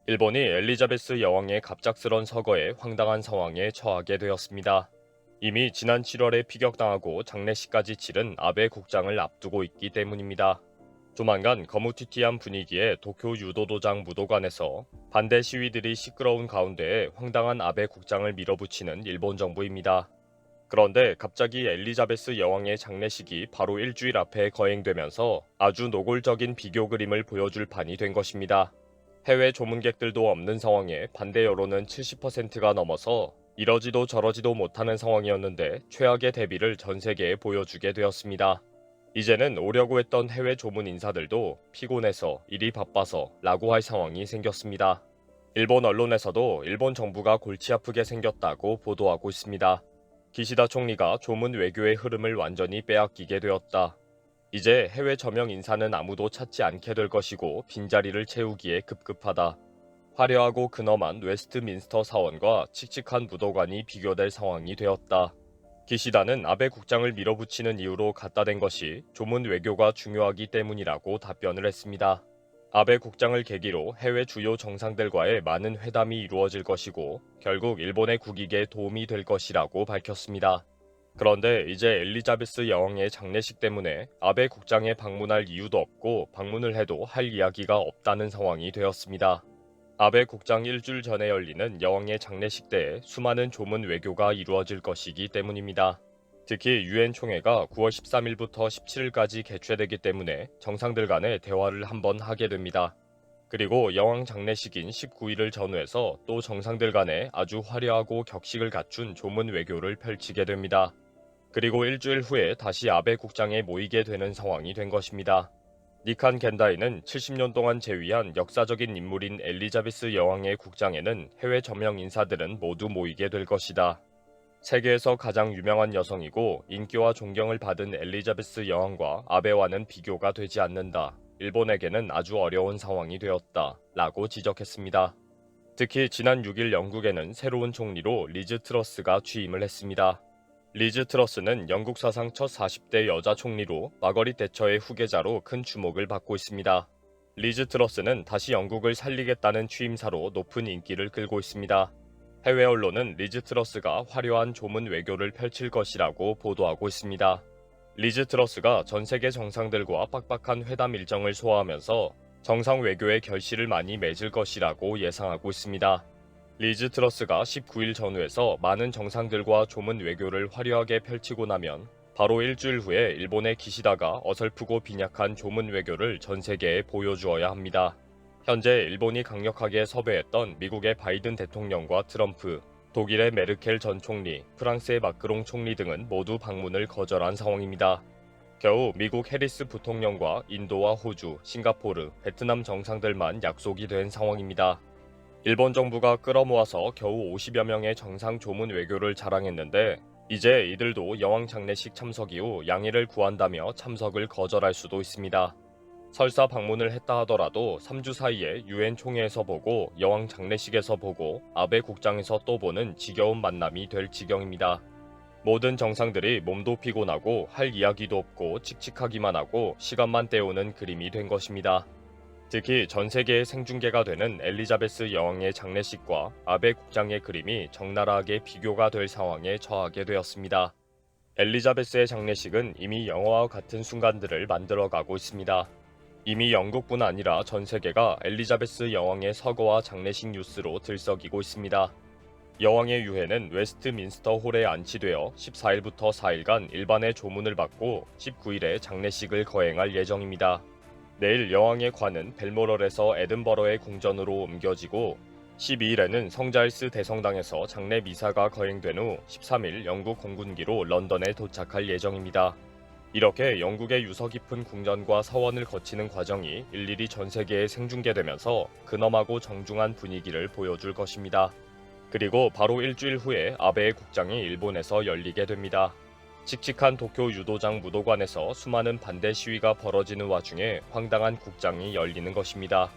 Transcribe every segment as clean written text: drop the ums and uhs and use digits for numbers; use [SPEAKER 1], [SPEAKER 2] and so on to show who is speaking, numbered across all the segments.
[SPEAKER 1] 일본이 엘리자베스 여왕의 갑작스런 서거에 황당한 상황에 처하게 되었습니다. 이미 지난 7월에 피격당하고 장례식까지 치른 아베 국장을 앞두고 있기 때문입니다. 조만간 거무튀튀한 분위기에 도쿄 유도도장 무도관에서 반대 시위들이 시끄러운 가운데 황당한 아베 국장을 밀어붙이는 일본 정부입니다. 그런데 갑자기 엘리자베스 여왕의 장례식이 바로 일주일 앞에 거행되면서 아주 노골적인 비교 그림을 보여줄 판이 된 것입니다. 해외 조문객들도 없는 상황에 반대 여론은 70%가 넘어서 이러지도 저러지도 못하는 상황이었는데 최악의 대비를 전 세계에 보여주게 되었습니다. 이제는 오려고 했던 해외 조문 인사들도 피곤해서 일이 바빠서 라고 할 상황이 생겼습니다. 일본 언론에서도 일본 정부가 골치 아프게 생겼다고 보도하고 있습니다. 기시다 총리가 조문 외교의 흐름을 완전히 빼앗기게 되었다. 이제 해외 저명 인사는 아무도 찾지 않게 될 것이고 빈자리를 채우기에 급급하다. 화려하고 근엄한 웨스트민스터 사원과 칙칙한 무도관이 비교될 상황이 되었다. 기시다는 아베 국장을 밀어붙이는 이유로 갖다 댄 것이 조문 외교가 중요하기 때문이라고 답변을 했습니다. 아베 국장을 계기로 해외 주요 정상들과의 많은 회담이 이루어질 것이고 결국 일본의 국익에 도움이 될 것이라고 밝혔습니다. 그런데 이제 엘리자베스 여왕의 장례식 때문에 아베 국장에 방문할 이유도 없고 방문을 해도 할 이야기가 없다는 상황이 되었습니다. 아베 국장 일주일 전에 열리는 여왕의 장례식 때에 수많은 조문 외교가 이루어질 것이기 때문입니다. 특히 유엔 총회가 9월 13일부터 17일까지 개최되기 때문에 정상들 간의 대화를 한번 하게 됩니다. 그리고 여왕 장례식인 19일을 전후해서 또 정상들 간에 아주 화려하고 격식을 갖춘 조문 외교를 펼치게 됩니다. 그리고 일주일 후에 다시 아베 국장에 모이게 되는 상황이 된 것입니다. 니칸 겐다이는 70년 동안 재위한 역사적인 인물인 엘리자베스 여왕의 국장에는 해외 저명 인사들은 모두 모이게 될 것이다. 세계에서 가장 유명한 여성이고 인기와 존경을 받은 엘리자베스 여왕과 아베와는 비교가 되지 않는다. 일본에게는 아주 어려운 상황이 되었다. 라고 지적했습니다. 특히 지난 6일 영국에는 새로운 총리로 리즈 트러스가 취임을 했습니다. 리즈 트러스는 영국 사상 첫 40대 여자 총리로 마거릿 대처의 후계자로 큰 주목을 받고 있습니다. 리즈 트러스는 다시 영국을 살리겠다는 취임사로 높은 인기를 끌고 있습니다. 해외 언론은 리즈 트러스가 화려한 조문 외교를 펼칠 것이라고 보도하고 있습니다. 리즈 트러스가 전 세계 정상들과 빡빡한 회담 일정을 소화하면서 정상 외교의 결실을 많이 맺을 것이라고 예상하고 있습니다. 리즈 트러스가 19일 전후에서 많은 정상들과 조문 외교를 화려하게 펼치고 나면 바로 일주일 후에 일본의 기시다가 어설프고 빈약한 조문 외교를 전 세계에 보여주어야 합니다. 현재 일본이 강력하게 섭외했던 미국의 바이든 대통령과 트럼프, 독일의 메르켈 전 총리, 프랑스의 마크롱 총리 등은 모두 방문을 거절한 상황입니다. 겨우 미국 해리스 부통령과 인도와 호주, 싱가포르, 베트남 정상들만 약속이 된 상황입니다. 일본 정부가 끌어모아서 겨우 50여 명의 정상 조문 외교를 자랑했는데 이제 이들도 여왕 장례식 참석 이후 양해를 구한다며 참석을 거절할 수도 있습니다. 설사 방문을 했다 하더라도 3주 사이에 유엔 총회에서 보고 여왕 장례식에서 보고 아베 국장에서 또 보는 지겨운 만남이 될 지경입니다. 모든 정상들이 몸도 피곤하고 할 이야기도 없고 칙칙하기만 하고 시간만 때우는 그림이 된 것입니다. 특히 전 세계에 생중계가 되는 엘리자베스 여왕의 장례식과 아베 국장의 그림이 적나라하게 비교가 될 상황에 처하게 되었습니다. 엘리자베스의 장례식은 이미 영화와 같은 순간들을 만들어가고 있습니다. 이미 영국뿐 아니라 전 세계가 엘리자베스 여왕의 서거와 장례식 뉴스로 들썩이고 있습니다. 여왕의 유해는 웨스트민스터 홀에 안치되어 14일부터 4일간 일반의 조문을 받고 19일에 장례식을 거행할 예정입니다. 내일 여왕의 관은 벨모럴에서 에든버러의 궁전으로 옮겨지고 12일에는 성잘스 대성당에서 장례 미사가 거행된 후 13일 영국 공군기로 런던에 도착할 예정입니다. 이렇게 영국의 유서 깊은 궁전과 서원을 거치는 과정이 일일이 전 세계에 생중계되면서 근엄하고 정중한 분위기를 보여줄 것입니다. 그리고 바로 일주일 후에 아베의 국장이 일본에서 열리게 됩니다. 칙칙한 도쿄 유도장 무도관에서 수많은 반대 시위가 벌어지는 와중에 황당한 국장이 열리는 것입니다.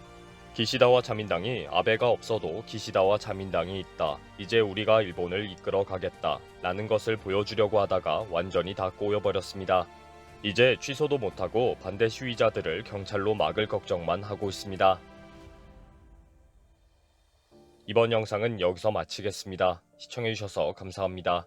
[SPEAKER 1] 기시다와 자민당이 아베가 없어도 기시다와 자민당이 있다. 이제 우리가 일본을 이끌어 가겠다. 라는 것을 보여주려고 하다가 완전히 다 꼬여버렸습니다. 이제 취소도 못하고 반대 시위자들을 경찰로 막을 걱정만 하고 있습니다. 이번 영상은 여기서 마치겠습니다. 시청해주셔서 감사합니다.